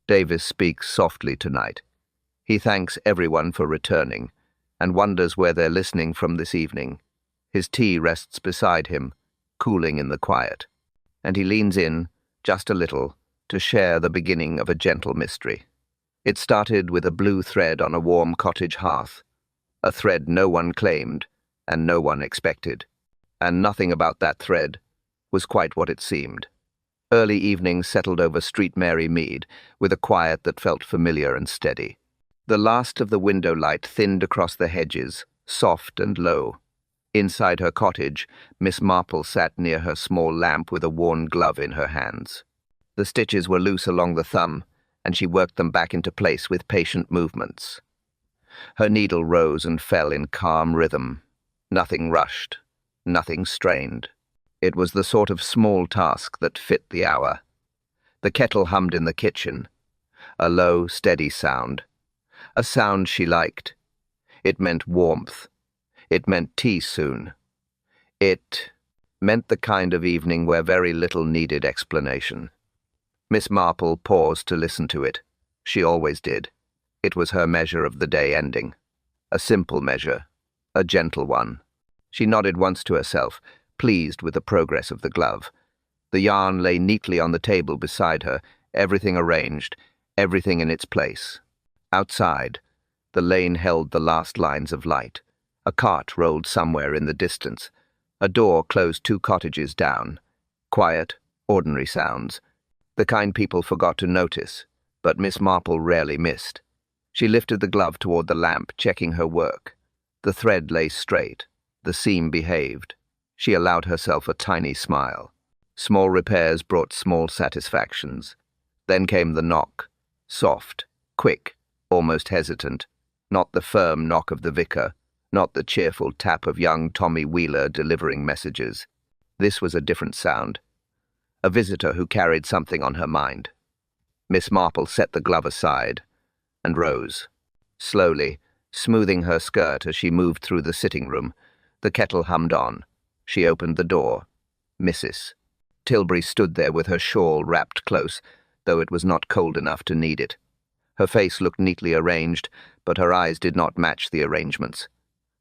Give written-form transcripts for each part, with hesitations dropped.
Davis speaks softly tonight. He thanks everyone for returning and wonders where they're listening from this evening. His tea rests beside him, cooling in the quiet, and he leans in, just a little, to share the beginning of a gentle mystery. It started with a blue thread on a warm cottage hearth, a thread no one claimed and no one expected, and nothing about that thread was quite what it seemed. Early evenings settled over Street Mary Mead with a quiet that felt familiar and steady. The last of the window light thinned across the hedges, soft and low. Inside her cottage, Miss Marple sat near her small lamp with a worn glove in her hands. The stitches were loose along the thumb, and she worked them back into place with patient movements. Her needle rose and fell in calm rhythm. Nothing rushed, nothing strained. It was the sort of small task that fit the hour. The kettle hummed in the kitchen, a low, steady sound. A sound she liked. It meant warmth. It meant tea soon. It meant the kind of evening where very little needed explanation. Miss Marple paused to listen to it. She always did. It was her measure of the day ending. A simple measure, a gentle one. She nodded once to herself, pleased with the progress of the glove. The yarn lay neatly on the table beside her, everything arranged, everything in its place. Outside, the lane held the last lines of light. A cart rolled somewhere in the distance. A door closed 2 cottages down. Quiet, ordinary sounds. The kind people forgot to notice, but Miss Marple rarely missed. She lifted the glove toward the lamp, checking her work. The thread lay straight. The seam behaved. She allowed herself a tiny smile. Small repairs brought small satisfactions. Then came the knock. Soft, quick, almost hesitant. Not the firm knock of the vicar, not the cheerful tap of young Tommy Wheeler delivering messages. This was a different sound. A visitor who carried something on her mind. Miss Marple set the glove aside and rose. Slowly, smoothing her skirt as she moved through the sitting room, the kettle hummed on. She opened the door. Mrs. Tilbury stood there with her shawl wrapped close, though it was not cold enough to need it. Her face looked neatly arranged, but her eyes did not match the arrangements.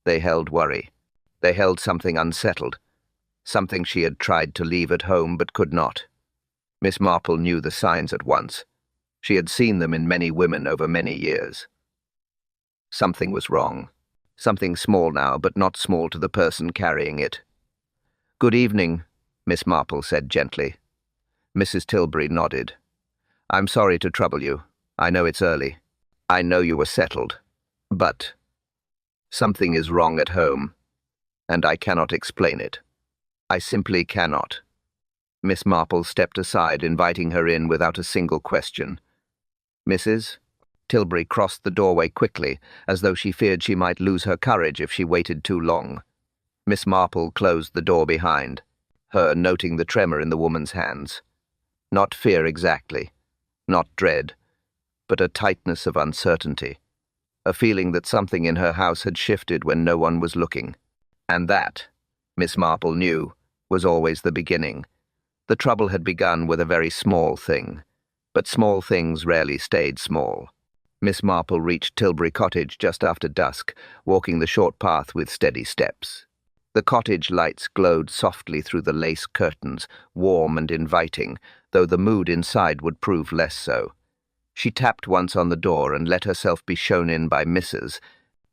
They held worry. They held something unsettled, something she had tried to leave at home but could not. Miss Marple knew the signs at once. She had seen them in many women over many years. Something was wrong. Something small now, but not small to the person carrying it. "Good evening," Miss Marple said gently. Mrs. Tilbury nodded. "I'm sorry to trouble you. I know it's early. I know you were settled. But something is wrong at home, and I cannot explain it. I simply cannot." Miss Marple stepped aside, inviting her in without a single question. "Mrs.?" Tilbury crossed the doorway quickly, as though she feared she might lose her courage if she waited too long. Miss Marple closed the door behind, her noting the tremor in the woman's hands. Not fear exactly, not dread, but a tightness of uncertainty, a feeling that something in her house had shifted when no one was looking. And that, Miss Marple knew, was always the beginning. The trouble had begun with a very small thing, but small things rarely stayed small. Miss Marple reached Tilbury Cottage just after dusk, walking the short path with steady steps. The cottage lights glowed softly through the lace curtains, warm and inviting, though the mood inside would prove less so. She tapped once on the door and let herself be shown in by Mrs.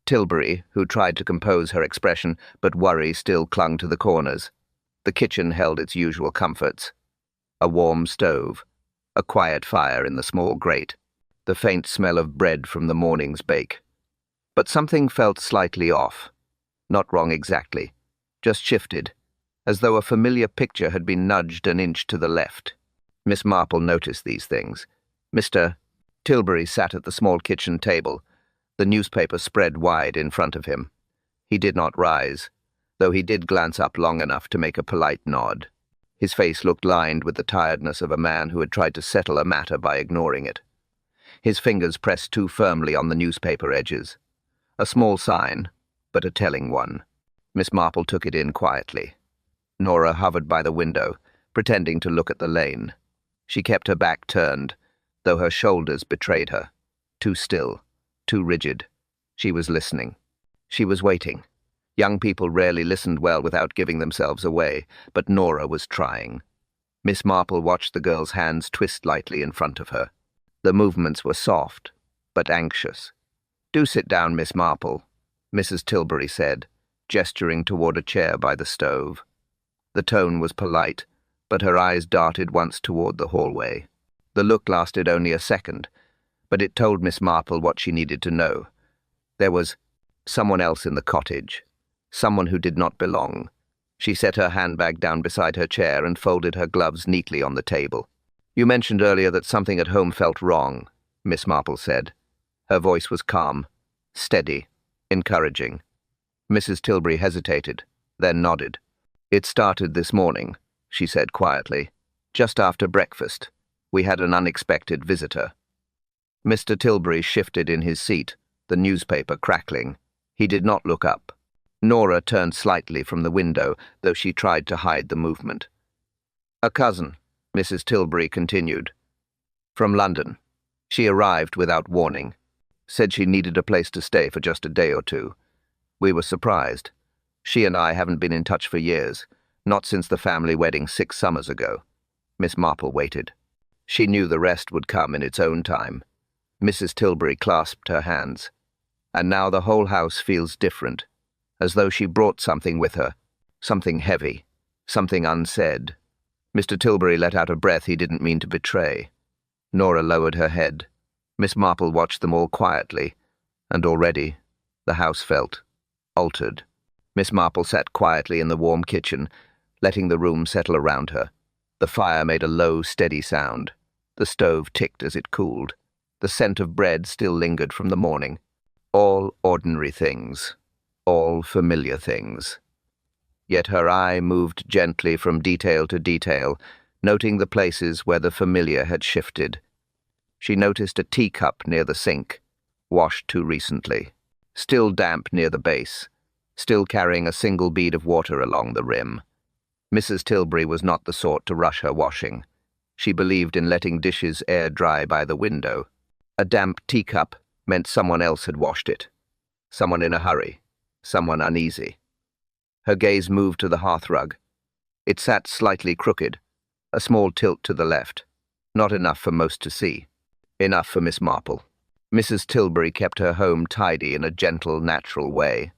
Tilbury, who tried to compose her expression, but worry still clung to the corners. The kitchen held its usual comforts. A warm stove, a quiet fire in the small grate, the faint smell of bread from the morning's bake. But something felt slightly off. Not wrong exactly, just shifted, as though a familiar picture had been nudged an inch to the left. Miss Marple noticed these things. Mr. Tilbury sat at the small kitchen table, the newspaper spread wide in front of him. He did not rise, though he did glance up long enough to make a polite nod. His face looked lined with the tiredness of a man who had tried to settle a matter by ignoring it. His fingers pressed too firmly on the newspaper edges. A small sign, but a telling one. Miss Marple took it in quietly. Nora hovered by the window, pretending to look at the lane. She kept her back turned, though her shoulders betrayed her. Too still, too rigid. She was listening. She was waiting. Young people rarely listened well without giving themselves away, but Nora was trying. Miss Marple watched the girl's hands twist lightly in front of her. The movements were soft, but anxious. "Do sit down, Miss Marple," Mrs. Tilbury said, gesturing toward a chair by the stove. The tone was polite, but her eyes darted once toward the hallway. The look lasted only a second, but it told Miss Marple what she needed to know. There was someone else in the cottage, someone who did not belong. She set her handbag down beside her chair and folded her gloves neatly on the table. "You mentioned earlier that something at home felt wrong," Miss Marple said. Her voice was calm, steady, encouraging. Mrs. Tilbury hesitated, then nodded. "It started this morning," she said quietly. "Just after breakfast, we had an unexpected visitor." Mr. Tilbury shifted in his seat, the newspaper crackling. He did not look up. Nora turned slightly from the window, though she tried to hide the movement. "A cousin," Mrs. Tilbury continued. "From London. She arrived without warning. Said she needed a place to stay for just a day or two. We were surprised. She and I haven't been in touch for years, not since the family wedding 6 summers ago." Miss Marple waited. She knew the rest would come in its own time. Mrs. Tilbury clasped her hands. "And now the whole house feels different, as though she brought something with her, something heavy, something unsaid." Mr. Tilbury let out a breath he didn't mean to betray. Nora lowered her head. Miss Marple watched them all quietly, and already the house felt altered. Miss Marple sat quietly in the warm kitchen, letting the room settle around her. The fire made a low, steady sound. The stove ticked as it cooled. The scent of bread still lingered from the morning. All ordinary things, all familiar things. Yet her eye moved gently from detail to detail, noting the places where the familiar had shifted. She noticed a teacup near the sink, washed too recently, still damp near the base, still carrying a single bead of water along the rim. Mrs. Tilbury was not the sort to rush her washing. She believed in letting dishes air dry by the window. A damp teacup meant someone else had washed it. Someone in a hurry, someone uneasy. Her gaze moved to the hearthrug. It sat slightly crooked, a small tilt to the left. Not enough for most to see. Enough for Miss Marple. Mrs. Tilbury kept her home tidy in a gentle, natural way.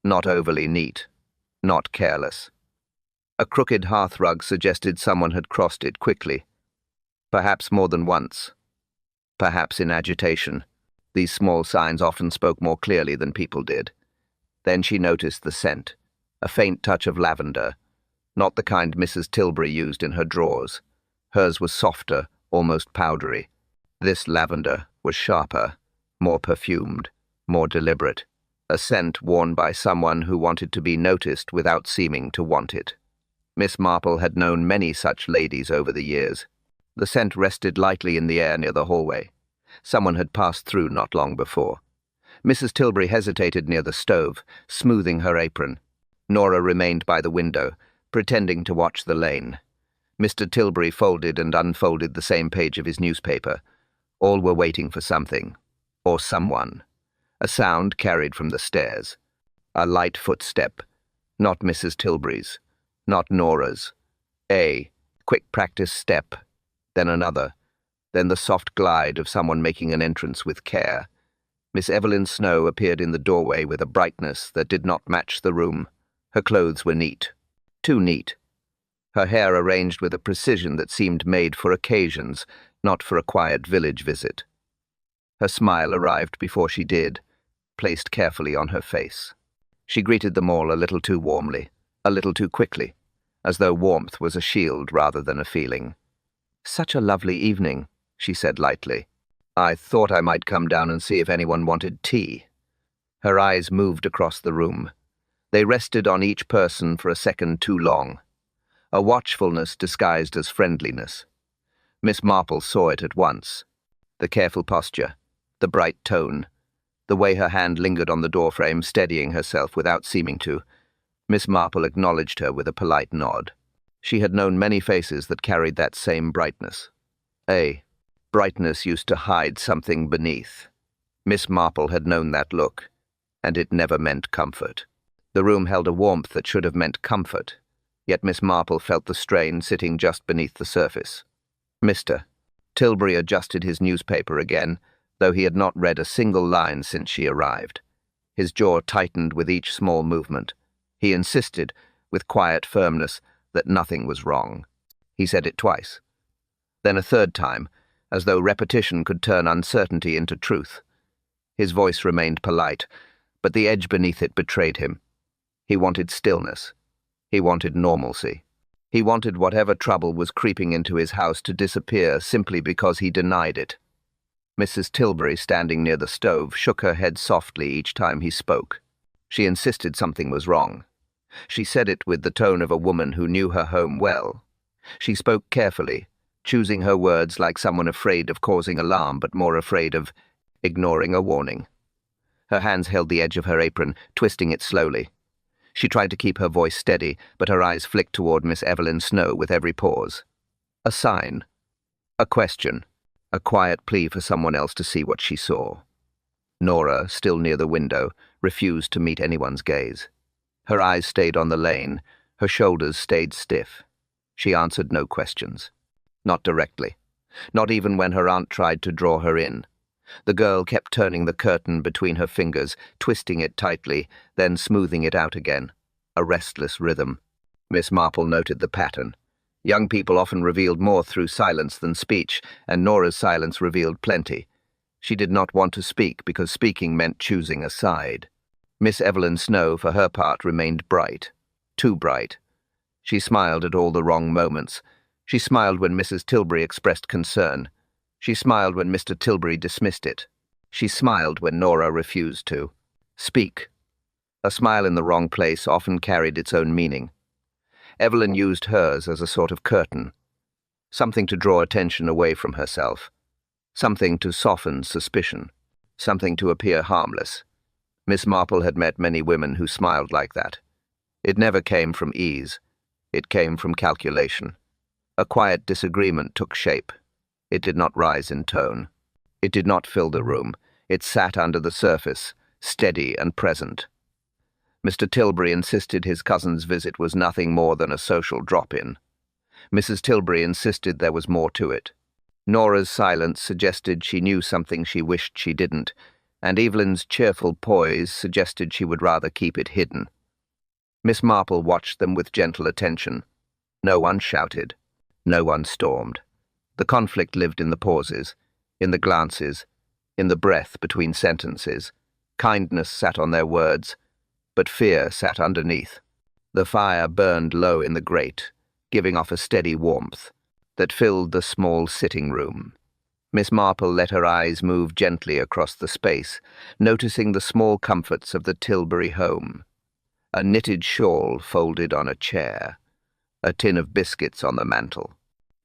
Not overly neat, not careless. A crooked hearthrug suggested someone had crossed it quickly. Perhaps more than once. Perhaps in agitation. These small signs often spoke more clearly than people did. Then she noticed the scent, a faint touch of lavender, not the kind Mrs. Tilbury used in her drawers. Hers was softer, almost powdery. This lavender was sharper, more perfumed, more deliberate, a scent worn by someone who wanted to be noticed without seeming to want it. Miss Marple had known many such ladies over the years. The scent rested lightly in the air near the hallway. Someone had passed through not long before. Mrs. Tilbury hesitated near the stove, smoothing her apron. Nora remained by the window, pretending to watch the lane. Mr. Tilbury folded and unfolded the same page of his newspaper. All were waiting for something, or someone. A sound carried from the stairs. A light footstep, not Mrs. Tilbury's, not Nora's. A quick practice step, then another, then the soft glide of someone making an entrance with care. Miss Evelyn Snow appeared in the doorway with a brightness that did not match the room. Her clothes were neat, too neat. Her hair arranged with a precision that seemed made for occasions, not for a quiet village visit. Her smile arrived before she did, placed carefully on her face. She greeted them all a little too warmly, a little too quickly, as though warmth was a shield rather than a feeling. "Such a lovely evening," she said lightly. "I thought I might come down and see if anyone wanted tea." Her eyes moved across the room. They rested on each person for a second too long. A watchfulness disguised as friendliness. Miss Marple saw it at once. The careful posture, the bright tone, the way her hand lingered on the doorframe, steadying herself without seeming to. Miss Marple acknowledged her with a polite nod. She had known many faces that carried that same brightness. brightness used to hide something beneath. Miss Marple had known that look, and it never meant comfort. The room held a warmth that should have meant comfort, yet Miss Marple felt the strain sitting just beneath the surface. Mr. Tilbury adjusted his newspaper again, though he had not read a single line since she arrived. His jaw tightened with each small movement. He insisted, with quiet firmness, that nothing was wrong. He said it twice. Then a third time, as though repetition could turn uncertainty into truth. His voice remained polite, but the edge beneath it betrayed him. He wanted stillness. He wanted normalcy. He wanted whatever trouble was creeping into his house to disappear simply because he denied it. Mrs. Tilbury, standing near the stove, shook her head softly each time he spoke. She insisted something was wrong. She said it with the tone of a woman who knew her home well. She spoke carefully, choosing her words like someone afraid of causing alarm but more afraid of ignoring a warning. Her hands held the edge of her apron, twisting it slowly. She tried to keep her voice steady, but her eyes flicked toward Miss Evelyn Snow with every pause. A sign. A question. A quiet plea for someone else to see what she saw. Nora, still near the window, refused to meet anyone's gaze. Her eyes stayed on the lane. Her shoulders stayed stiff. She answered no questions. Not directly. Not even when her aunt tried to draw her in. The girl kept turning the curtain between her fingers, twisting it tightly, then smoothing it out again. A restless rhythm. Miss Marple noted the pattern. Young people often revealed more through silence than speech, and Nora's silence revealed plenty. She did not want to speak because speaking meant choosing a side. Miss Evelyn Snow, for her part, remained bright. Too bright. She smiled at all the wrong moments. She smiled when Mrs. Tilbury expressed concern. She smiled when Mr. Tilbury dismissed it. She smiled when Nora refused to speak. A smile in the wrong place often carried its own meaning. Evelyn used hers as a sort of curtain, something to draw attention away from herself, something to soften suspicion, something to appear harmless. Miss Marple had met many women who smiled like that. It never came from ease. It came from calculation. A quiet disagreement took shape. It did not rise in tone. It did not fill the room. It sat under the surface, steady and present. Mr. Tilbury insisted his cousin's visit was nothing more than a social drop-in. Mrs. Tilbury insisted there was more to it. Nora's silence suggested she knew something she wished she didn't, and Evelyn's cheerful poise suggested she would rather keep it hidden. Miss Marple watched them with gentle attention. No one shouted. No one stormed. The conflict lived in the pauses, in the glances, in the breath between sentences. Kindness sat on their words, but fear sat underneath. The fire burned low in the grate, giving off a steady warmth that filled the small sitting room. Miss Marple let her eyes move gently across the space, noticing the small comforts of the Tilbury home. A knitted shawl folded on a chair, a tin of biscuits on the mantel,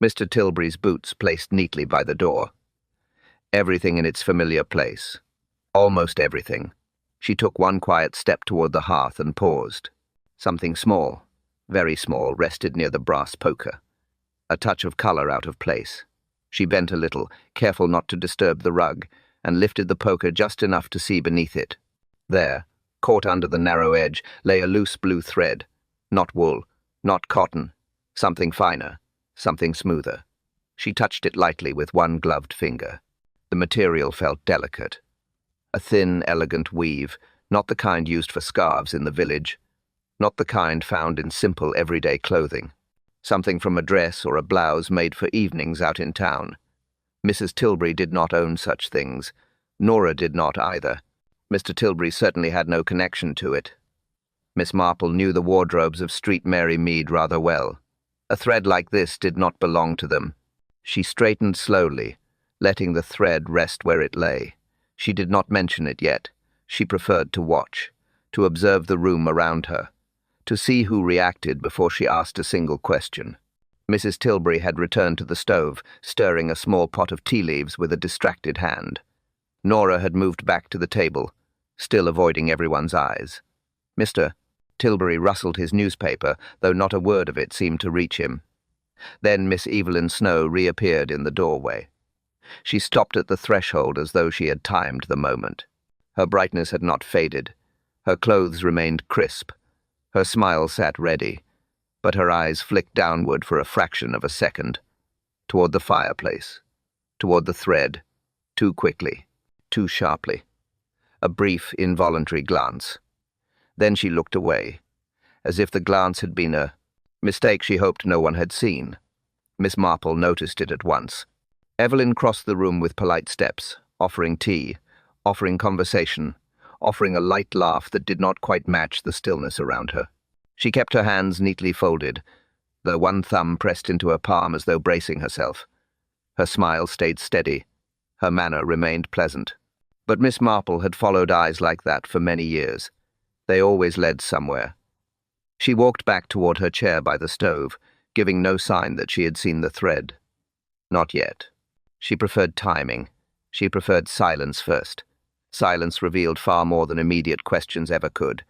Mr. Tilbury's boots placed neatly by the door. Everything in its familiar place. Almost everything. She took one quiet step toward the hearth and paused. Something small, very small, rested near the brass poker. A touch of color out of place. She bent a little, careful not to disturb the rug, and lifted the poker just enough to see beneath it. There, caught under the narrow edge, lay a loose blue thread. Not wool, not cotton. Something finer, something smoother. She touched it lightly with one gloved finger. The material felt delicate. A thin, elegant weave, not the kind used for scarves in the village, not the kind found in simple, everyday clothing. Something from a dress or a blouse made for evenings out in town. Mrs. Tilbury did not own such things. Nora did not either. Mr. Tilbury certainly had no connection to it. Miss Marple knew the wardrobes of Street Mary Mead rather well. A thread like this did not belong to them. She straightened slowly, letting the thread rest where it lay. She did not mention it yet. She preferred to watch, to observe the room around her, to see who reacted before she asked a single question. Mrs. Tilbury had returned to the stove, stirring a small pot of tea leaves with a distracted hand. Nora had moved back to the table, still avoiding everyone's eyes. Mr. Tilbury rustled his newspaper, though not a word of it seemed to reach him. Then Miss Evelyn Snow reappeared in the doorway. She stopped at the threshold as though she had timed the moment. Her brightness had not faded. Her clothes remained crisp. Her smile sat ready, but her eyes flicked downward for a fraction of a second, toward the fireplace, toward the thread, too quickly, too sharply. A brief, involuntary glance. Then she looked away, as if the glance had been a mistake she hoped no one had seen. Miss Marple noticed it at once. Evelyn crossed the room with polite steps, offering tea, offering conversation, offering a light laugh that did not quite match the stillness around her. She kept her hands neatly folded, the one thumb pressed into her palm as though bracing herself. Her smile stayed steady. Her manner remained pleasant. But Miss Marple had followed eyes like that for many years. They always led somewhere. She walked back toward her chair by the stove, giving no sign that she had seen the thread. Not yet. She preferred timing. She preferred silence first. Silence revealed far more than immediate questions ever could.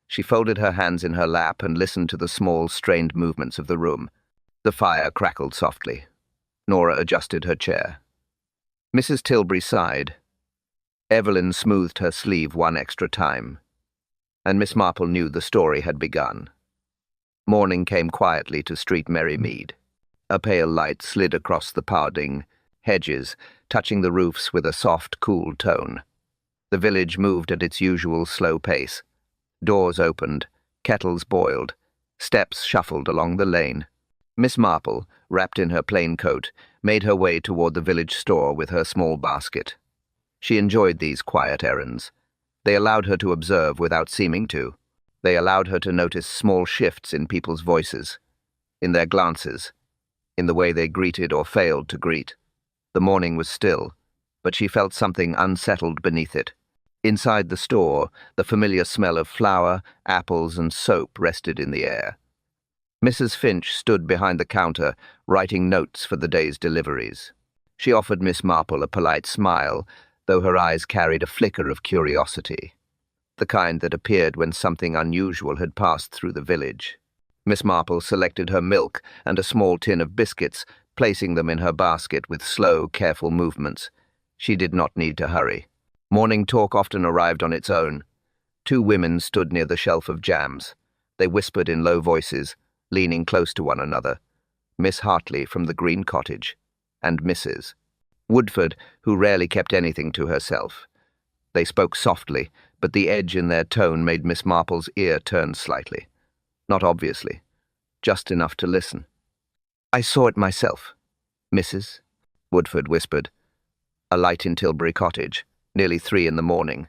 She folded her hands in her lap and listened to the small, strained movements of the room. The fire crackled softly. Nora adjusted her chair. Mrs. Tilbury sighed. Evelyn smoothed her sleeve one extra time. And Miss Marple knew the story had begun. Morning came quietly to Street Merry Mead. A pale light slid across the parding hedges, touching the roofs with a soft, cool tone. The village moved at its usual slow pace. Doors opened, kettles boiled, steps shuffled along the lane. Miss Marple, wrapped in her plain coat, made her way toward the village store with her small basket. She enjoyed these quiet errands. They allowed her to observe without seeming to. They allowed her to notice small shifts in people's voices, in their glances, in the way they greeted or failed to greet. The morning was still, but she felt something unsettled beneath it. Inside the store, the familiar smell of flour, apples, and soap rested in the air. Mrs. Finch stood behind the counter, writing notes for the day's deliveries. She offered Miss Marple a polite smile, though her eyes carried a flicker of curiosity, the kind that appeared when something unusual had passed through the village. Miss Marple selected her milk and a small tin of biscuits, placing them in her basket with slow, careful movements. She did not need to hurry. Morning talk often arrived on its own. Two women stood near the shelf of jams. They whispered in low voices, leaning close to one another. Miss Hartley from the Green Cottage, and Mrs. Woodford, who rarely kept anything to herself. They spoke softly, but the edge in their tone made Miss Marple's ear turn slightly. Not obviously, just enough to listen. "I saw it myself, Mrs." Woodford whispered. "A light in Tilbury Cottage, nearly 3 in the morning."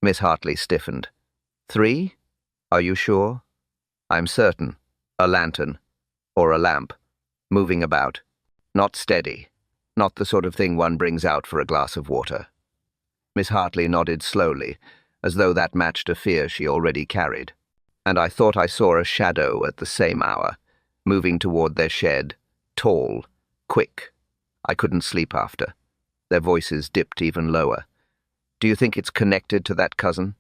Miss Hartley stiffened. "3? Are you sure?" "I'm certain. A lantern, or a lamp, moving about. Not steady. Not the sort of thing one brings out for a glass of water." Miss Hartley nodded slowly, as though that matched a fear she already carried. "And I thought I saw a shadow at the same hour, moving toward their shed, tall, quick. I couldn't sleep after." Their voices dipped even lower. "Do you think it's connected to that cousin,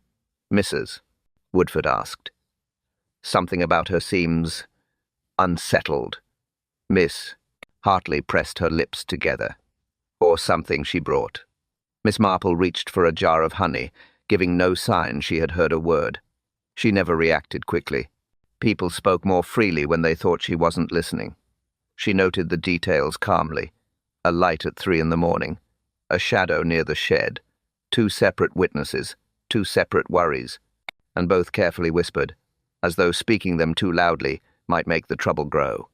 Mrs.?" Woodford asked. "Something about her seems unsettled." Miss Hartley pressed her lips together. "Or something she brought." Miss Marple reached for a jar of honey, giving no sign she had heard a word. She never reacted quickly. People spoke more freely when they thought she wasn't listening. She noted the details calmly. A light at 3 in the morning, a shadow near the shed, 2 separate witnesses, 2 separate worries, and both carefully whispered, as though speaking them too loudly might make the trouble grow.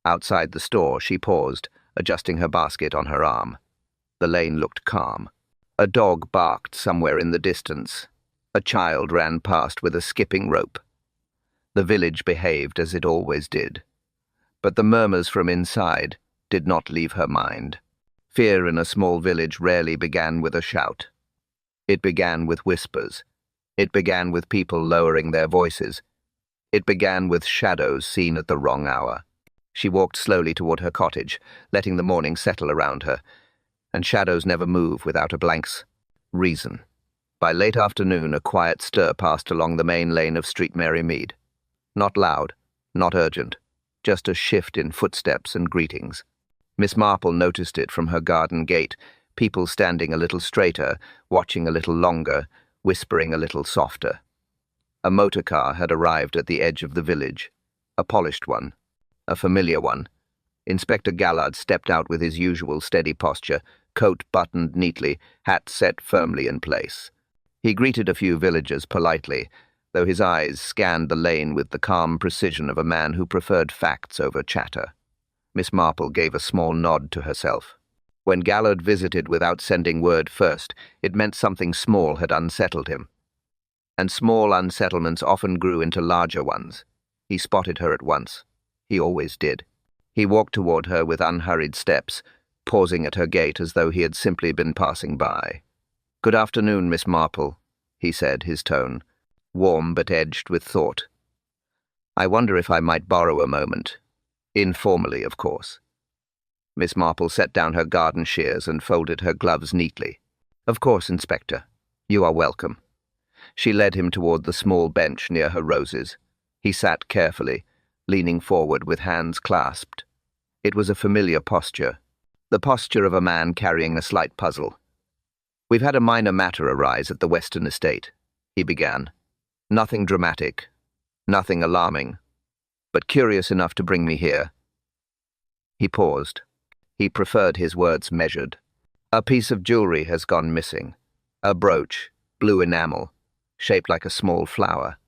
Outside the store, she paused, adjusting her basket on her arm. The lane looked calm. A dog barked somewhere in the distance. A child ran past with a skipping rope. The village behaved as it always did. But the murmurs from inside did not leave her mind. Fear in a small village rarely began with a shout. It began with whispers. It began with people lowering their voices. It began with shadows seen at the wrong hour. She walked slowly toward her cottage, letting the morning settle around her, and shadows never move without a blank's reason. By late afternoon, a quiet stir passed along the main lane of Street Merry Mead. Not loud, not urgent, just a shift in footsteps and greetings. Miss Marple noticed it from her garden gate, people standing a little straighter, watching a little longer, whispering a little softer. A motor car had arrived at the edge of the village, a polished one, a familiar one. Inspector Gallard stepped out with his usual steady posture, coat buttoned neatly, hat set firmly in place. He greeted a few villagers politely, though his eyes scanned the lane with the calm precision of a man who preferred facts over chatter. Miss Marple gave a small nod to herself. When Gallard visited without sending word first, it meant something small had unsettled him. And small unsettlements often grew into larger ones. He spotted her at once. He always did. He walked toward her with unhurried steps, pausing at her gate as though he had simply been passing by. "Good afternoon, Miss Marple," he said, his tone warm but edged with thought. "I wonder if I might borrow a moment. Informally, of course." Miss Marple set down her garden shears and folded her gloves neatly. "Of course, Inspector. You are welcome." She led him toward the small bench near her roses. He sat carefully, leaning forward with hands clasped. It was a familiar posture, the posture of a man carrying a slight puzzle. "We've had a minor matter arise at the Western estate," he began. "Nothing dramatic, nothing alarming, but curious enough to bring me here." He paused. He preferred his words measured. "A piece of jewelry has gone missing. A brooch, blue enamel, shaped like a small flower."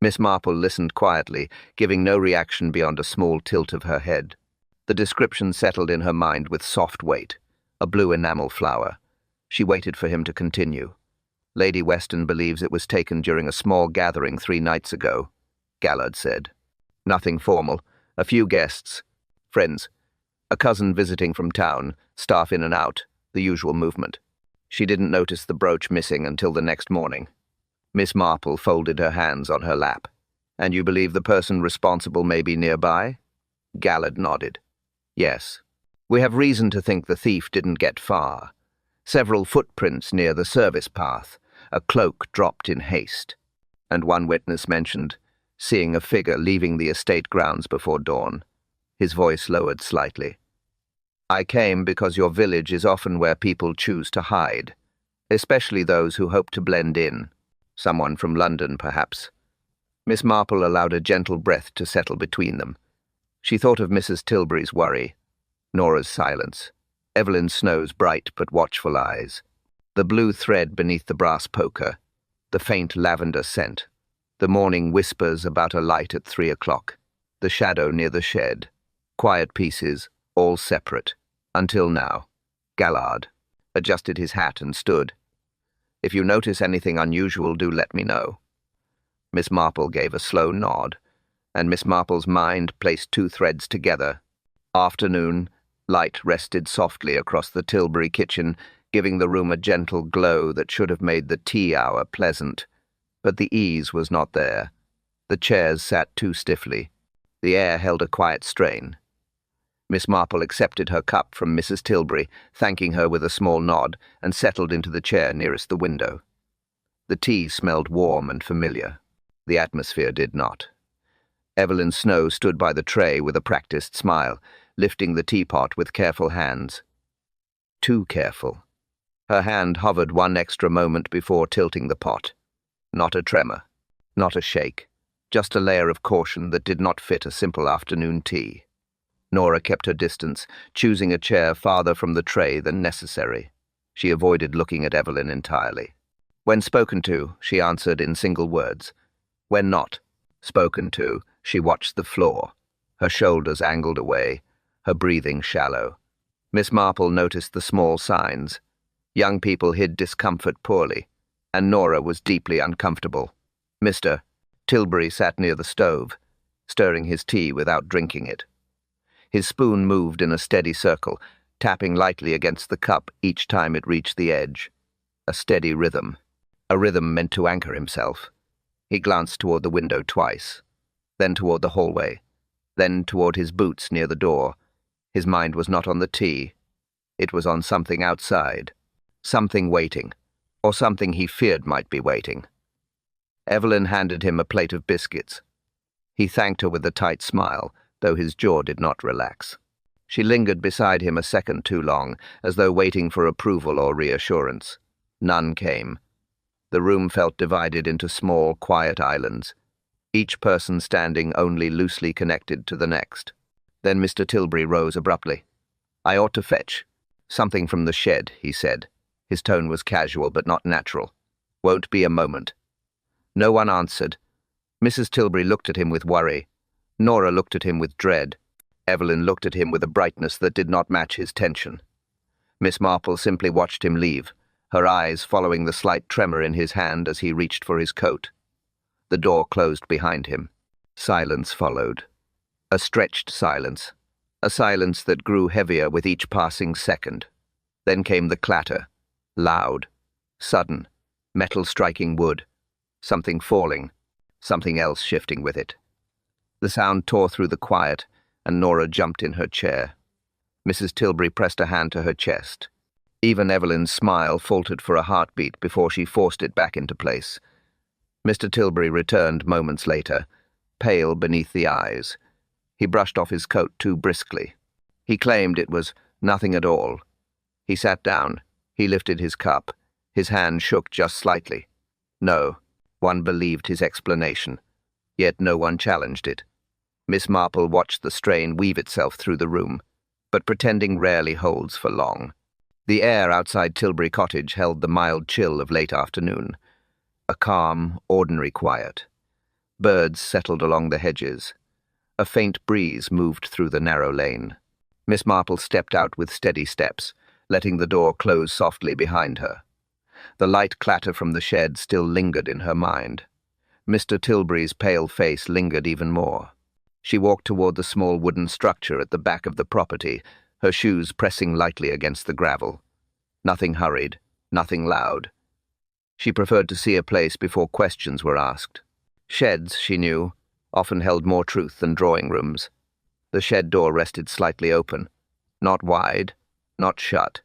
Miss Marple listened quietly, giving no reaction beyond a small tilt of her head. The description settled in her mind with soft weight. A blue enamel flower. She waited for him to continue. "Lady Weston believes it was taken during a small gathering 3 nights ago," Gallard said. "Nothing formal. A few guests. Friends. A cousin visiting from town, staff in and out, the usual movement. She didn't notice the brooch missing until the next morning." Miss Marple folded her hands on her lap. "And you believe the person responsible may be nearby?" Gallard nodded. "Yes. We have reason to think the thief didn't get far. Several footprints near the service path, a cloak dropped in haste. And one witness mentioned seeing a figure leaving the estate grounds before dawn." His voice lowered slightly. "I came because your village is often where people choose to hide, especially those who hope to blend in. Someone from London, perhaps." Miss Marple allowed a gentle breath to settle between them. She thought of Mrs. Tilbury's worry, Nora's silence, Evelyn Snow's bright but watchful eyes, the blue thread beneath the brass poker, the faint lavender scent, the morning whispers about a light at 3 o'clock, the shadow near the shed, quiet pieces, all separate, until now. Gallard adjusted his hat and stood. "If you notice anything unusual, do let me know." Miss Marple gave a slow nod, and Miss Marple's mind placed 2 threads together. Afternoon, light rested softly across the Tilbury kitchen, giving the room a gentle glow that should have made the tea hour pleasant. But the ease was not there. The chairs sat too stiffly. The air held a quiet strain. Miss Marple accepted her cup from Mrs. Tilbury, thanking her with a small nod, and settled into the chair nearest the window. The tea smelled warm and familiar. The atmosphere did not. Evelyn Snow stood by the tray with a practiced smile, lifting the teapot with careful hands. Too careful. Her hand hovered one extra moment before tilting the pot. Not a tremor, not a shake, just a layer of caution that did not fit a simple afternoon tea. Nora kept her distance, choosing a chair farther from the tray than necessary. She avoided looking at Evelyn entirely. When spoken to, she answered in single words. When not spoken to, she watched the floor, her shoulders angled away, her breathing shallow. Miss Marple noticed the small signs. Young people hid discomfort poorly, and Nora was deeply uncomfortable. Mr. Tilbury sat near the stove, stirring his tea without drinking it. His spoon moved in a steady circle, tapping lightly against the cup each time it reached the edge. A steady rhythm. A rhythm meant to anchor himself. He glanced toward the window twice, then toward the hallway, then toward his boots near the door. His mind was not on the tea. It was on something outside. Something waiting, or something he feared might be waiting. Evelyn handed him a plate of biscuits. He thanked her with a tight smile, though his jaw did not relax. She lingered beside him a second too long, as though waiting for approval or reassurance. None came. The room felt divided into small, quiet islands, each person standing only loosely connected to the next. Then Mr. Tilbury rose abruptly. "I ought to fetch something from the shed," he said. His tone was casual but not natural. "Won't be a moment." No one answered. Mrs. Tilbury looked at him with worry. Nora looked at him with dread. Evelyn looked at him with a brightness that did not match his tension. Miss Marple simply watched him leave, her eyes following the slight tremor in his hand as he reached for his coat. The door closed behind him. Silence followed. A stretched silence. A silence that grew heavier with each passing second. Then came the clatter. Loud. Sudden. Metal striking wood. Something falling. Something else shifting with it. The sound tore through the quiet, and Nora jumped in her chair. Mrs. Tilbury pressed a hand to her chest. Even Evelyn's smile faltered for a heartbeat before she forced it back into place. Mr. Tilbury returned moments later, pale beneath the eyes. He brushed off his coat too briskly. He claimed it was nothing at all. He sat down. He lifted his cup. His hand shook just slightly. No, one believed his explanation. Yet no one challenged it. Miss Marple watched the strain weave itself through the room, but pretending rarely holds for long. The air outside Tilbury Cottage held the mild chill of late afternoon. A calm, ordinary quiet. Birds settled along the hedges. A faint breeze moved through the narrow lane. Miss Marple stepped out with steady steps, letting the door close softly behind her. The light clatter from the shed still lingered in her mind. Mr. Tilbury's pale face lingered even more. She walked toward the small wooden structure at the back of the property, her shoes pressing lightly against the gravel. Nothing hurried, nothing loud. She preferred to see a place before questions were asked. Sheds, she knew, often held more truth than drawing rooms. The shed door rested slightly open. Not wide, not shut,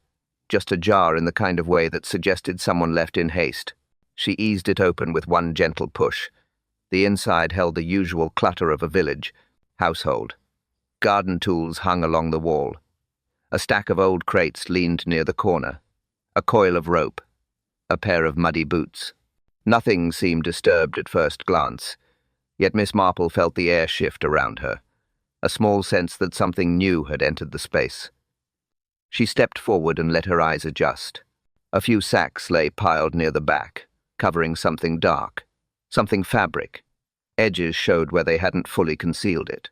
just ajar in the kind of way that suggested someone left in haste. She eased it open with one gentle push. The inside held the usual clutter of a village, household. Garden tools hung along the wall. A stack of old crates leaned near the corner. A coil of rope. A pair of muddy boots. Nothing seemed disturbed at first glance, yet Miss Marple felt the air shift around her, a small sense that something new had entered the space. She stepped forward and let her eyes adjust. A few sacks lay piled near the back, covering something dark, something fabric. Edges showed where they hadn't fully concealed it.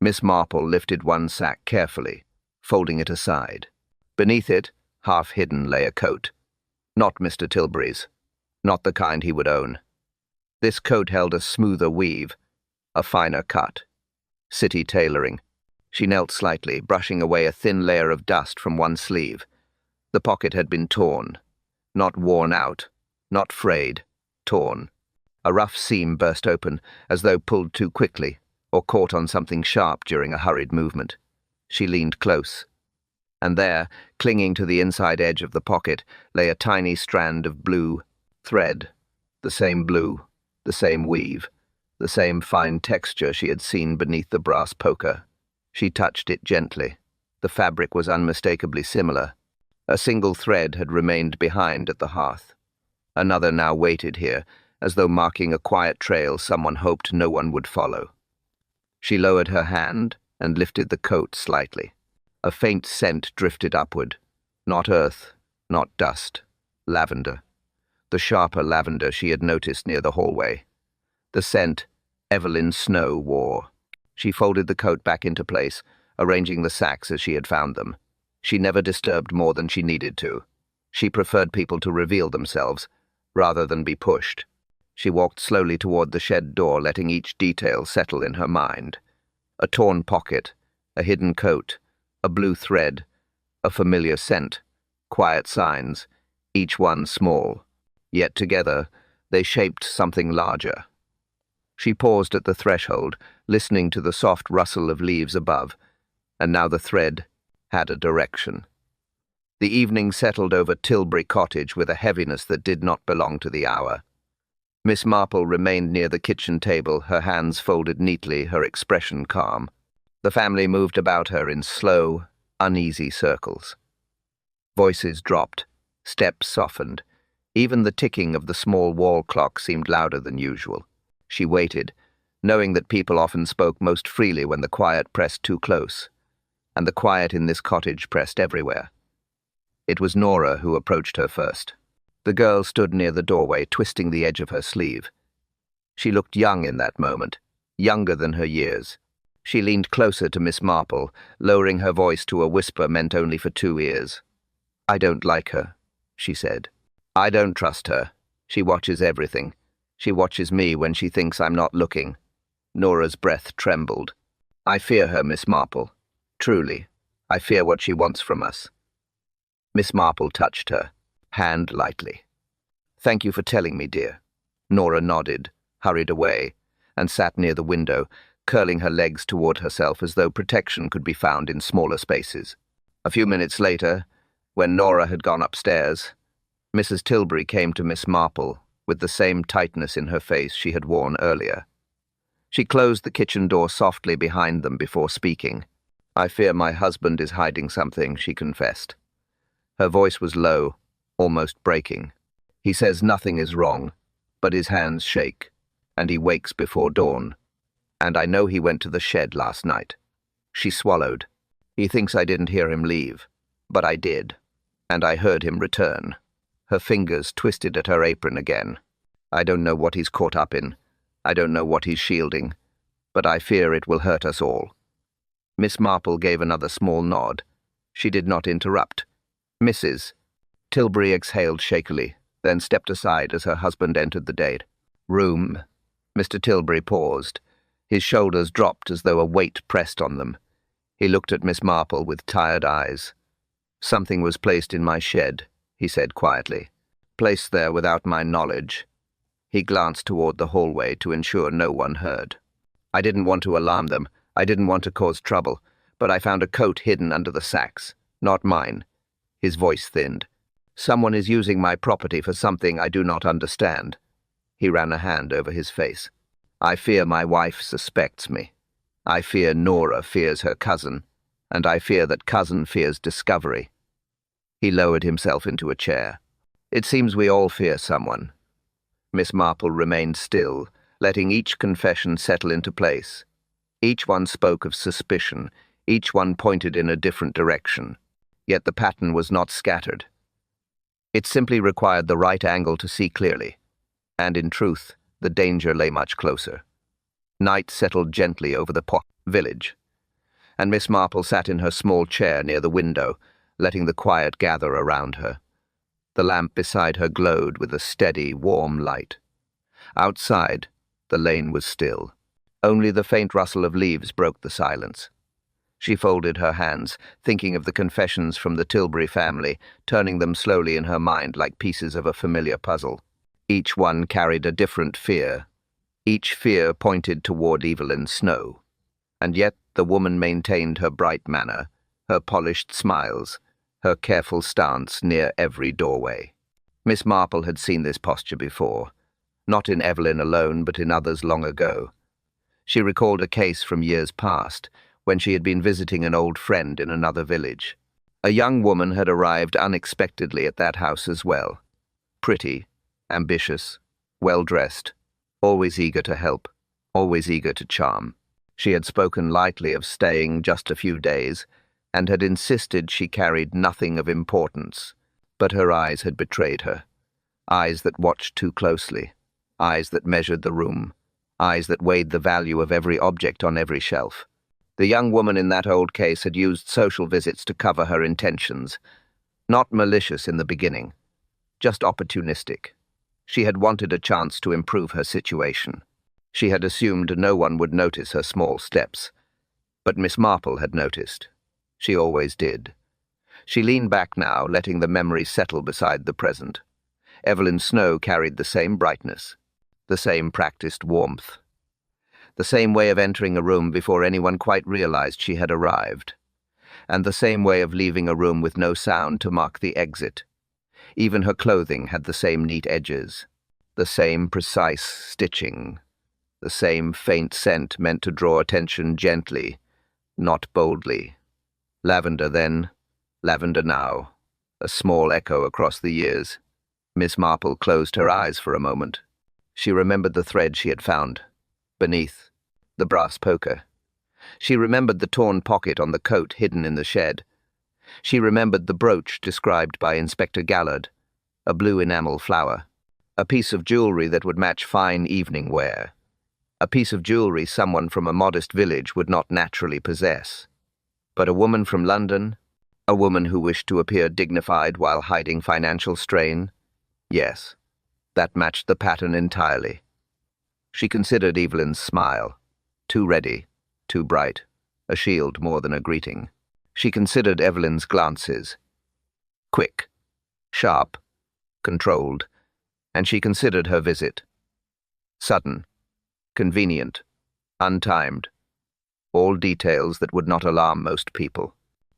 Miss Marple lifted one sack carefully, folding it aside. Beneath it, half hidden, lay a coat. Not Mr. Tilbury's, not the kind he would own. This coat held a smoother weave, a finer cut. City tailoring. She knelt slightly, brushing away a thin layer of dust from one sleeve. The pocket had been torn. Not worn out, not frayed, torn. A rough seam burst open, as though pulled too quickly, or caught on something sharp during a hurried movement. She leaned close. And there, clinging to the inside edge of the pocket, lay a tiny strand of blue thread. The same blue, the same weave, the same fine texture she had seen beneath the brass poker. She touched it gently. The fabric was unmistakably similar. A single thread had remained behind at the hearth. Another now waited here, as though marking a quiet trail someone hoped no one would follow. She lowered her hand and lifted the coat slightly. A faint scent drifted upward. Not earth, not dust. Lavender. The sharper lavender she had noticed near the hallway. The scent Evelyn Snow wore. She folded the coat back into place, arranging the sacks as she had found them. She never disturbed more than she needed to. She preferred people to reveal themselves, rather than be pushed. She walked slowly toward the shed door, letting each detail settle in her mind. A torn pocket, a hidden coat, a blue thread, a familiar scent, quiet signs, each one small. Yet together, they shaped something larger. She paused at the threshold, listening to the soft rustle of leaves above, and now the thread had a direction. The evening settled over Tilbury Cottage with a heaviness that did not belong to the hour. Miss Marple remained near the kitchen table, her hands folded neatly, her expression calm. The family moved about her in slow, uneasy circles. Voices dropped, steps softened. Even the ticking of the small wall clock seemed louder than usual. She waited, knowing that people often spoke most freely when the quiet pressed too close, and the quiet in this cottage pressed everywhere. It was Nora who approached her first. The girl stood near the doorway, twisting the edge of her sleeve. She looked young in that moment, younger than her years. She leaned closer to Miss Marple, lowering her voice to a whisper meant only for 2 ears. "I don't like her," she said. "I don't trust her. She watches everything. She watches me when she thinks I'm not looking." Nora's breath trembled. "I fear her, Miss Marple. Truly, I fear what she wants from us." Miss Marple touched her hand lightly. "Thank you for telling me, dear." Nora nodded, hurried away, and sat near the window, curling her legs toward herself as though protection could be found in smaller spaces. A few minutes later, when Nora had gone upstairs, Mrs. Tilbury came to Miss Marple with the same tightness in her face she had worn earlier. She closed the kitchen door softly behind them before speaking. "I fear my husband is hiding something," she confessed. Her voice was low, almost breaking. "He says nothing is wrong, but his hands shake, and he wakes before dawn. And I know he went to the shed last night." She swallowed. "He thinks I didn't hear him leave, but I did, and I heard him return." Her fingers twisted at her apron again. "I don't know what he's caught up in. I don't know what he's shielding, but I fear it will hurt us all." Miss Marple gave another small nod. She did not interrupt. "Mrs." Tilbury exhaled shakily, then stepped aside as her husband entered the room. Mr. Tilbury paused. His shoulders dropped as though a weight pressed on them. He looked at Miss Marple with tired eyes. "Something was placed in my shed," he said quietly. "Placed there without my knowledge." He glanced toward the hallway to ensure no one heard. "I didn't want to alarm them. I didn't want to cause trouble, but I found a coat hidden under the sacks. Not mine." His voice thinned. "Someone is using my property for something I do not understand." He ran a hand over his face. "I fear my wife suspects me. I fear Nora fears her cousin, and I fear that cousin fears discovery." He lowered himself into a chair. "It seems we all fear someone." Miss Marple remained still, letting each confession settle into place. Each one spoke of suspicion, each one pointed in a different direction. Yet the pattern was not scattered. It simply required the right angle to see clearly, and in truth, the danger lay much closer. Night settled gently over the village, and Miss Marple sat in her small chair near the window, letting the quiet gather around her. The lamp beside her glowed with a steady, warm light. Outside, the lane was still. Only the faint rustle of leaves broke the silence. She folded her hands, thinking of the confessions from the Tilbury family, turning them slowly in her mind like pieces of a familiar puzzle. Each one carried a different fear. Each fear pointed toward Evelyn Snow. And yet the woman maintained her bright manner, her polished smiles, her careful stance near every doorway. Miss Marple had seen this posture before, not in Evelyn alone, but in others long ago. She recalled a case from years past, when she had been visiting an old friend in another village. A young woman had arrived unexpectedly at that house as well. Pretty, ambitious, well-dressed, always eager to help, always eager to charm. She had spoken lightly of staying just a few days, and had insisted she carried nothing of importance. But her eyes had betrayed her. Eyes that watched too closely, eyes that measured the room, eyes that weighed the value of every object on every shelf. The young woman in that old case had used social visits to cover her intentions. Not malicious in the beginning, just opportunistic. She had wanted a chance to improve her situation. She had assumed no one would notice her small steps. But Miss Marple had noticed. She always did. She leaned back now, letting the memory settle beside the present. Evelyn Snow carried the same brightness, the same practiced warmth, the same way of entering a room before anyone quite realized she had arrived, and the same way of leaving a room with no sound to mark the exit. Even her clothing had the same neat edges, the same precise stitching, the same faint scent meant to draw attention gently, not boldly. Lavender then, lavender now, a small echo across the years. Miss Marple closed her eyes for a moment. She remembered the thread she had found, beneath the brass poker. She remembered the torn pocket on the coat hidden in the shed. She remembered the brooch described by Inspector Gallard, a blue enamel flower, a piece of jewelry that would match fine evening wear, a piece of jewelry someone from a modest village would not naturally possess. But a woman from London, a woman who wished to appear dignified while hiding financial strain, yes, that matched the pattern entirely. She considered Evelyn's smile, too ready, too bright, a shield more than a greeting. She considered Evelyn's glances, quick, sharp, controlled, and she considered her visit. Sudden, convenient, untimed, all details that would not alarm most people.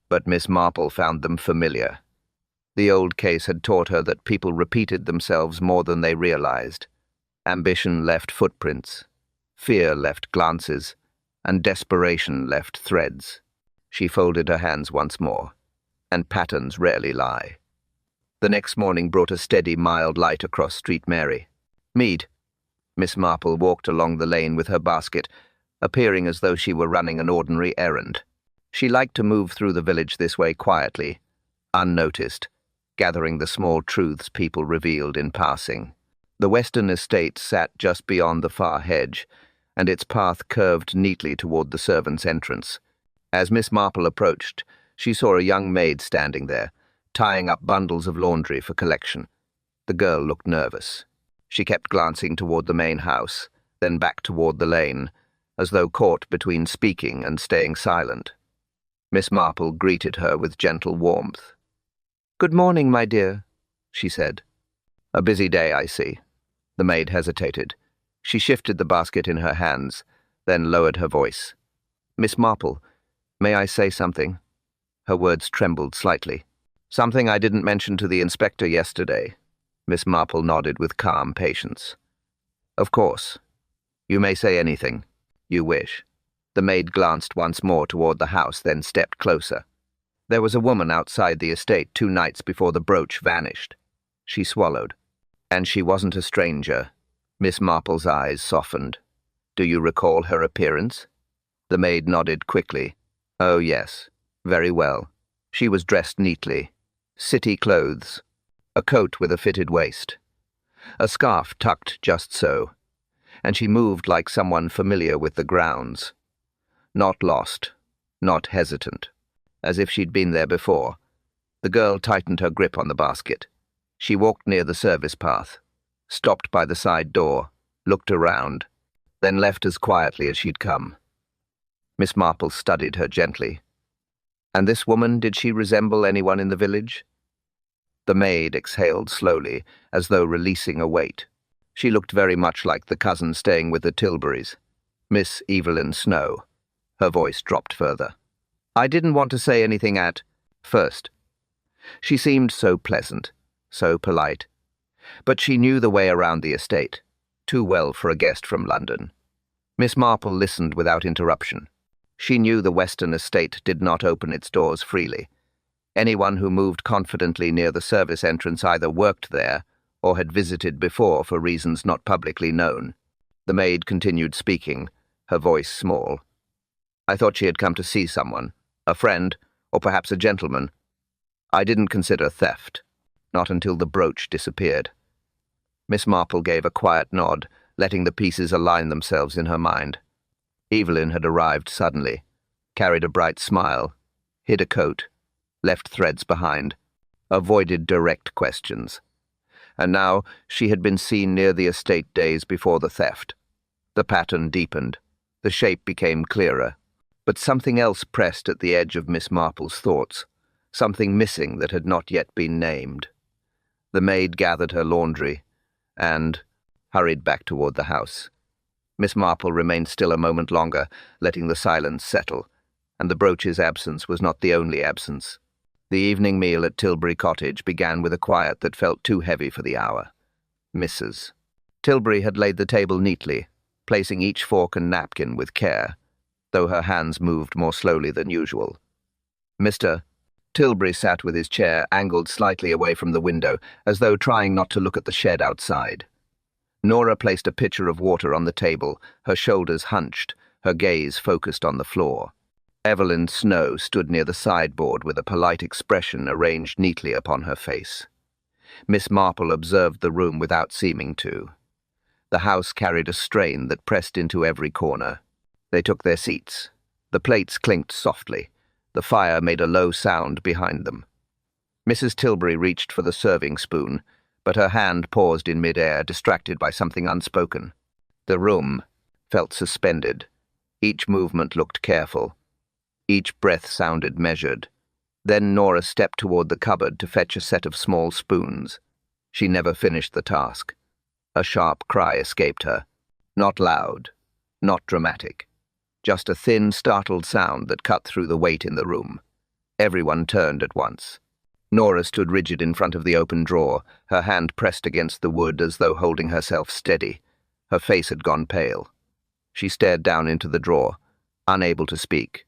But Miss Marple found them familiar. The old case had taught her that people repeated themselves more than they realized. Ambition left footprints, fear left glances, and desperation left threads. She folded her hands once more, and patterns rarely lie. The next morning brought a steady, mild light across Street Mary. Mead. Miss Marple walked along the lane with her basket, appearing as though she were running an ordinary errand. She liked to move through the village this way quietly, unnoticed, gathering the small truths people revealed in passing. The western estate sat just beyond the far hedge, and its path curved neatly toward the servants' entrance. As Miss Marple approached, she saw a young maid standing there, tying up bundles of laundry for collection. The girl looked nervous. She kept glancing toward the main house, then back toward the lane, as though caught between speaking and staying silent. Miss Marple greeted her with gentle warmth. "Good morning, my dear," she said. "A busy day, I see." The maid hesitated. She shifted the basket in her hands, then lowered her voice. "Miss Marple, may I say something?" Her words trembled slightly. "Something I didn't mention to the inspector yesterday." Miss Marple nodded with calm patience. "Of course. You may say anything you wish." The maid glanced once more toward the house, then stepped closer. "There was a woman outside the estate 2 nights before the brooch vanished." She swallowed. "And she wasn't a stranger." Miss Marple's eyes softened. "Do you recall her appearance?" The maid nodded quickly. "Oh, yes. Very well. She was dressed neatly. City clothes. A coat with a fitted waist. A scarf tucked just so. And she moved like someone familiar with the grounds. Not lost. Not hesitant. As if she'd been there before." The girl tightened her grip on the basket. She walked near the service path, stopped by the side door, looked around, then left as quietly as she'd come. Miss Marple studied her gently. "And this woman, did she resemble anyone in the village?" The maid exhaled slowly, as though releasing a weight. She looked very much like the cousin staying with the Tilburys, Miss Evelyn Snow. Her voice dropped further. "I didn't want to say anything at first. She seemed so pleasant, so polite. But she knew the way around the estate, too well for a guest from London." Miss Marple listened without interruption. She knew the Western estate did not open its doors freely. Anyone who moved confidently near the service entrance either worked there or had visited before for reasons not publicly known. The maid continued speaking, her voice small. "I thought she had come to see someone, a friend, or perhaps a gentleman. I didn't consider theft, not until the brooch disappeared." Miss Marple gave a quiet nod, letting the pieces align themselves in her mind. Evelyn had arrived suddenly, carried a bright smile, hid a coat, left threads behind, avoided direct questions. And now she had been seen near the estate days before the theft. The pattern deepened, the shape became clearer. But something else pressed at the edge of Miss Marple's thoughts, something missing that had not yet been named. The maid gathered her laundry and hurried back toward the house. Miss Marple remained still a moment longer, letting the silence settle, and the brooch's absence was not the only absence. The evening meal at Tilbury Cottage began with a quiet that felt too heavy for the hour. Mrs. Tilbury had laid the table neatly, placing each fork and napkin with care. though her hands moved more slowly than usual. Mr. Tilbury sat with his chair angled slightly away from the window, as though trying not to look at the shed outside. Nora placed a pitcher of water on the table, her shoulders hunched, her gaze focused on the floor. Evelyn Snow stood near the sideboard with a polite expression arranged neatly upon her face. Miss Marple observed the room without seeming to. The house carried a strain that pressed into every corner. They took their seats. The plates clinked softly. The fire made a low sound behind them. Mrs. Tilbury reached for the serving spoon, but her hand paused in mid-air, distracted by something unspoken. The room felt suspended. Each movement looked careful. Each breath sounded measured. Then Nora stepped toward the cupboard to fetch a set of small spoons. She never finished the task. A sharp cry escaped her. Not loud, not dramatic. Just a thin, startled sound that cut through the weight in the room. Everyone turned at once. Nora stood rigid in front of the open drawer, her hand pressed against the wood as though holding herself steady. Her face had gone pale. She stared down into the drawer, unable to speak.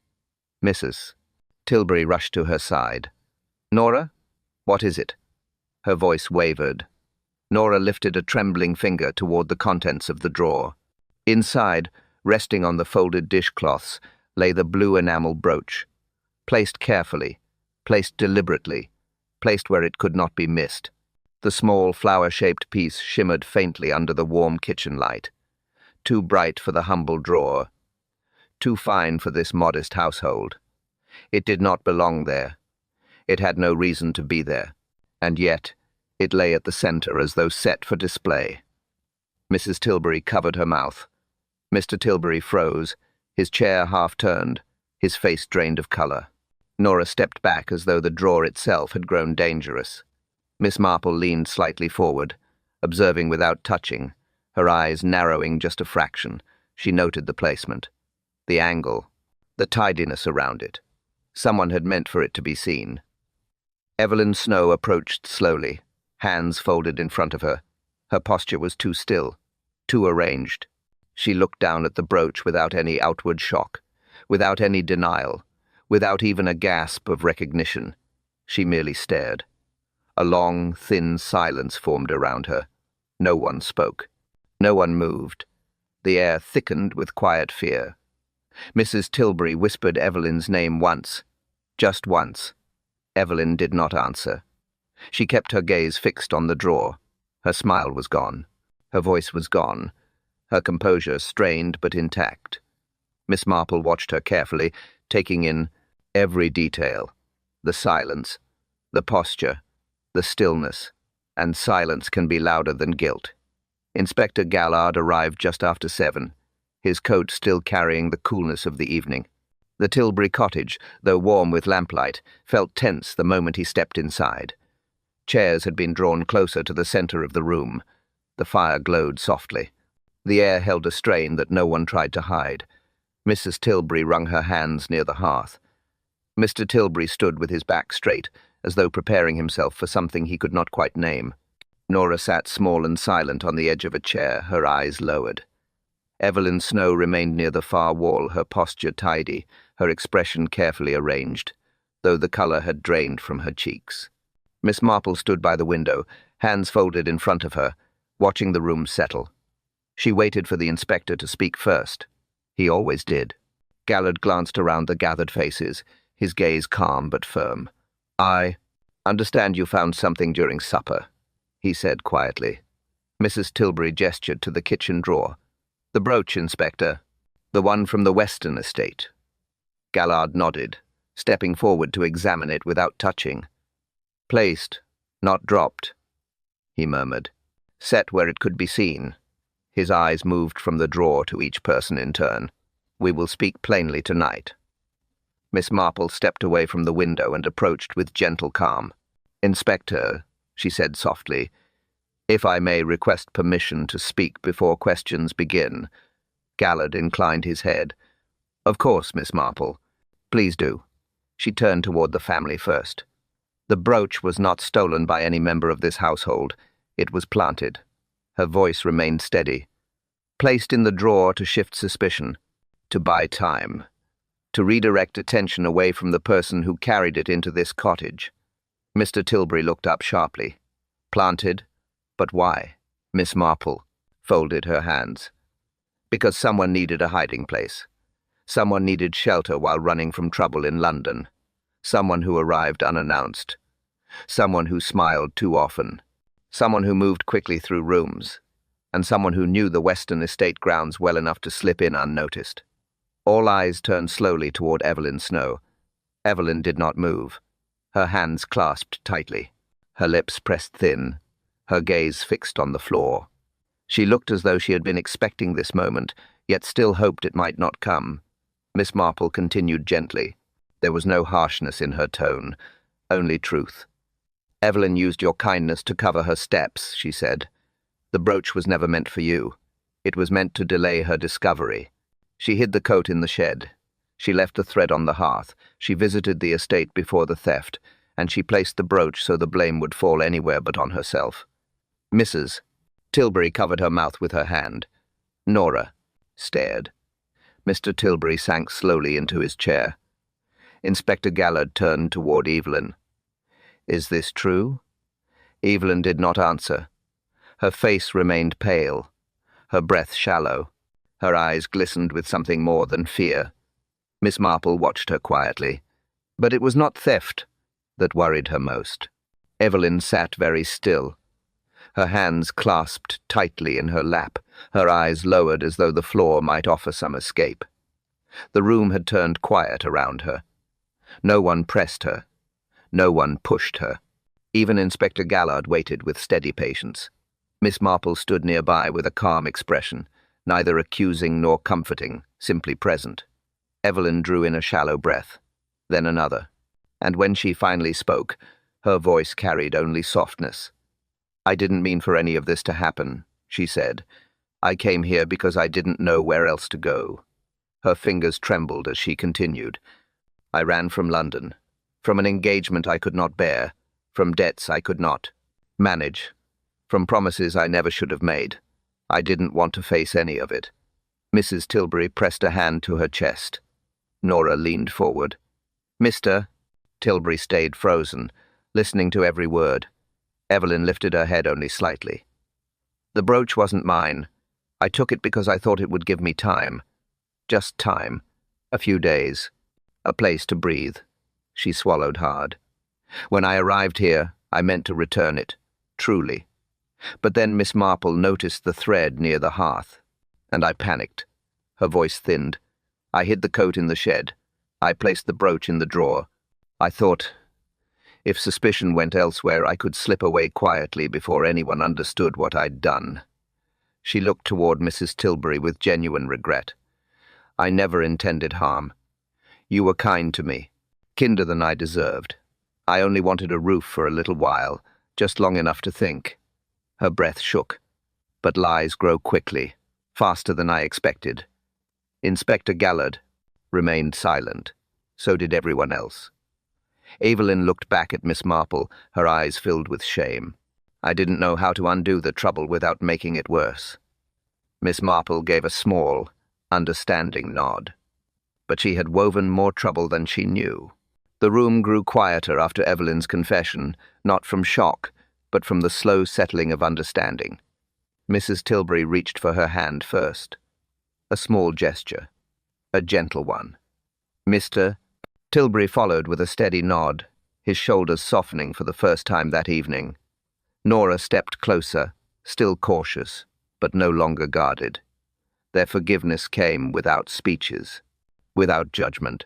Mrs. Tilbury rushed to her side. "Nora? What is it?" Her voice wavered. Nora lifted a trembling finger toward the contents of the drawer. Inside, resting on the folded dishcloths, lay the blue enamel brooch. Placed carefully, placed deliberately, placed where it could not be missed. The small flower-shaped piece shimmered faintly under the warm kitchen light. Too bright for the humble drawer. Too fine for this modest household. It did not belong there. It had no reason to be there. And yet, it lay at the center as though set for display. Mrs. Tilbury covered her mouth. Mr. Tilbury froze, his chair half-turned, his face drained of color. Nora stepped back as though the drawer itself had grown dangerous. Miss Marple leaned slightly forward, observing without touching, her eyes narrowing just a fraction. She noted the placement, the angle, the tidiness around it. Someone had meant for it to be seen. Evelyn Snow approached slowly, hands folded in front of her. Her posture was too still, too arranged. She looked down at the brooch without any outward shock, without any denial, without even a gasp of recognition. She merely stared. A long, thin silence formed around her. No one spoke. No one moved. The air thickened with quiet fear. Mrs. Tilbury whispered Evelyn's name once. Just once. Evelyn did not answer. She kept her gaze fixed on the drawer. Her smile was gone. Her voice was gone. Her composure strained but intact. Miss Marple watched her carefully, taking in every detail. The silence, the posture, the stillness. And silence can be louder than guilt. Inspector Gallard arrived just after 7, his coat still carrying the coolness of the evening. The Tilbury cottage, though warm with lamplight, felt tense the moment he stepped inside. Chairs had been drawn closer to the center of the room. The fire glowed softly. The air held a strain that no one tried to hide. Mrs. Tilbury wrung her hands near the hearth. Mr. Tilbury stood with his back straight, as though preparing himself for something he could not quite name. Nora sat small and silent on the edge of a chair, her eyes lowered. Evelyn Snow remained near the far wall, her posture tidy, her expression carefully arranged, though the color had drained from her cheeks. Miss Marple stood by the window, hands folded in front of her, watching the room settle. She waited for the inspector to speak first. He always did. Gallard glanced around the gathered faces, his gaze calm but firm. "I understand you found something during supper," he said quietly. Mrs. Tilbury gestured to the kitchen drawer. "The brooch, Inspector. The one from the Western estate." Gallard nodded, stepping forward to examine it without touching. "Placed, not dropped," he murmured. "Set where it could be seen." His eyes moved from the drawer to each person in turn. "We will speak plainly tonight." Miss Marple stepped away from the window and approached with gentle calm. "Inspector," she said softly, "if I may request permission to speak before questions begin." Gallard inclined his head. "Of course, Miss Marple. Please do." She turned toward the family first. "The brooch was not stolen by any member of this household. It was planted." Her voice remained steady. "Placed in the drawer to shift suspicion. To buy time. to redirect attention away from the person who carried it into this cottage. Mr. Tilbury looked up sharply. Planted? But why? Miss Marple folded her hands. Because someone needed a hiding place. Someone needed shelter while running from trouble in London. Someone who arrived unannounced. Someone who smiled too often. Someone who moved quickly through rooms. And someone who knew the Western estate grounds well enough to slip in unnoticed. All eyes turned slowly toward Evelyn Snow. Evelyn did not move. Her hands clasped tightly. Her lips pressed thin. Her gaze fixed on the floor. She looked as though she had been expecting this moment, yet still hoped it might not come. Miss Marple continued gently. There was no harshness in her tone, only truth. Evelyn used your kindness to cover her steps, she said. The brooch was never meant for you. It was meant to delay her discovery. She hid the coat in the shed. She left the thread on the hearth. She visited the estate before the theft, and she placed the brooch so the blame would fall anywhere but on herself. Mrs. Tilbury covered her mouth with her hand. Nora stared. Mr. Tilbury sank slowly into his chair. Inspector Gallard turned toward Evelyn. Is this true? Evelyn did not answer. Her face remained pale, her breath shallow. Her eyes glistened with something more than fear. Miss Marple watched her quietly. But it was not theft that worried her most. Evelyn sat very still. Her hands clasped tightly in her lap, her eyes lowered as though the floor might offer some escape. The room had turned quiet around her. No one pressed her. No one pushed her. Even Inspector Gallard waited with steady patience. Miss Marple stood nearby with a calm expression, neither accusing nor comforting, simply present. Evelyn drew in a shallow breath, then another, and when she finally spoke, her voice carried only softness. I didn't mean for any of this to happen, she said. I came here because I didn't know where else to go. Her fingers trembled as she continued. I ran from London, from an engagement I could not bear, from debts I could not manage, from promises I never should have made. I didn't want to face any of it. Mrs. Tilbury pressed a hand to her chest. Nora leaned forward. Mr. Tilbury stayed frozen, listening to every word. Evelyn lifted her head only slightly. The brooch wasn't mine. I took it because I thought it would give me time. Just time. A few days. A place to breathe. She swallowed hard. When I arrived here, I meant to return it. Truly. But then Miss Marple noticed the thread near the hearth, and I panicked. Her voice thinned. I hid the coat in the shed. I placed the brooch in the drawer. I thought, if suspicion went elsewhere, I could slip away quietly before anyone understood what I'd done. She looked toward Mrs. Tilbury with genuine regret. I never intended harm. You were kind to me, kinder than I deserved. I only wanted a roof for a little while, just long enough to think. Her breath shook. But lies grow quickly, faster than I expected. Inspector Gallard remained silent. So did everyone else. Evelyn looked back at Miss Marple, her eyes filled with shame. I didn't know how to undo the trouble without making it worse. Miss Marple gave a small, understanding nod. But she had woven more trouble than she knew. The room grew quieter after Evelyn's confession, not from shock, but from the slow settling of understanding. Mrs. Tilbury reached for her hand first. A small gesture. A gentle one. Mr. Tilbury followed with a steady nod, his shoulders softening for the first time that evening. Nora stepped closer, still cautious, but no longer guarded. Their forgiveness came without speeches, without judgment.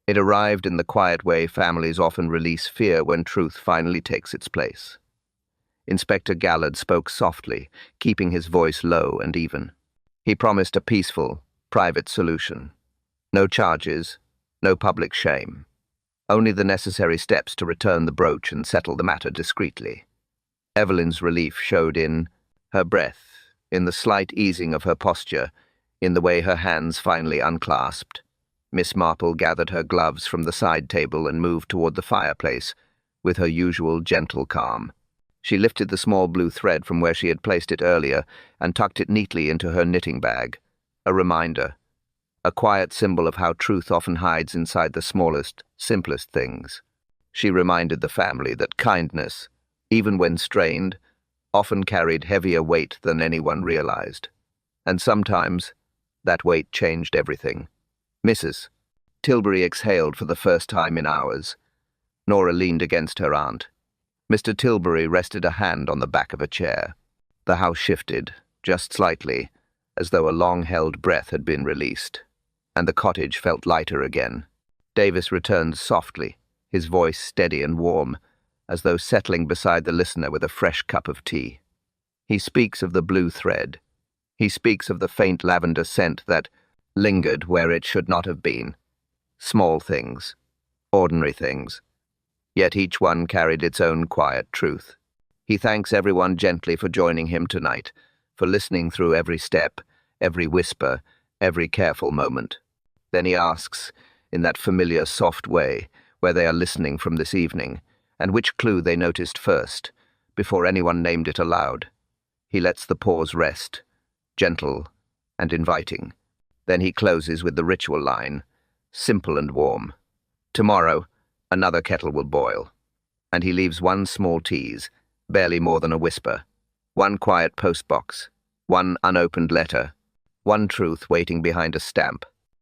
It arrived in the quiet way families often release fear when truth finally takes its place. Inspector Gallard spoke softly, keeping his voice low and even. He promised a peaceful, private solution. No charges, no public shame. Only the necessary steps to return the brooch and settle the matter discreetly. Evelyn's relief showed in her breath, in the slight easing of her posture, in the way her hands finally unclasped. Miss Marple gathered her gloves from the side table and moved toward the fireplace, with her usual gentle calm. She lifted the small blue thread from where she had placed it earlier and tucked it neatly into her knitting bag. A reminder. a quiet symbol of how truth often hides inside the smallest, simplest things. She reminded the family that kindness, even when strained, often carried heavier weight than anyone realized. And sometimes, that weight changed everything. Mrs. Tilbury exhaled for the first time in hours. Nora leaned against her aunt. Mr. Tilbury rested a hand on the back of a chair. The house shifted, just slightly, as though a long-held breath had been released, and the cottage felt lighter again. Davis returned softly, his voice steady and warm, as though settling beside the listener with a fresh cup of tea. He speaks of the blue thread. He speaks of the faint lavender scent that lingered where it should not have been. Small things, ordinary things. Yet each one carried its own quiet truth. He thanks everyone gently for joining him tonight, for listening through every step, every whisper, every careful moment. Then he asks, in that familiar soft way, where they are listening from this evening, and which clue they noticed first, before anyone named it aloud. He lets the pause rest, gentle and inviting. Then he closes with the ritual line, simple and warm. Tomorrow, another kettle will boil. And he leaves one small tease, barely more than a whisper, one quiet postbox, one unopened letter, one truth waiting behind a stamp.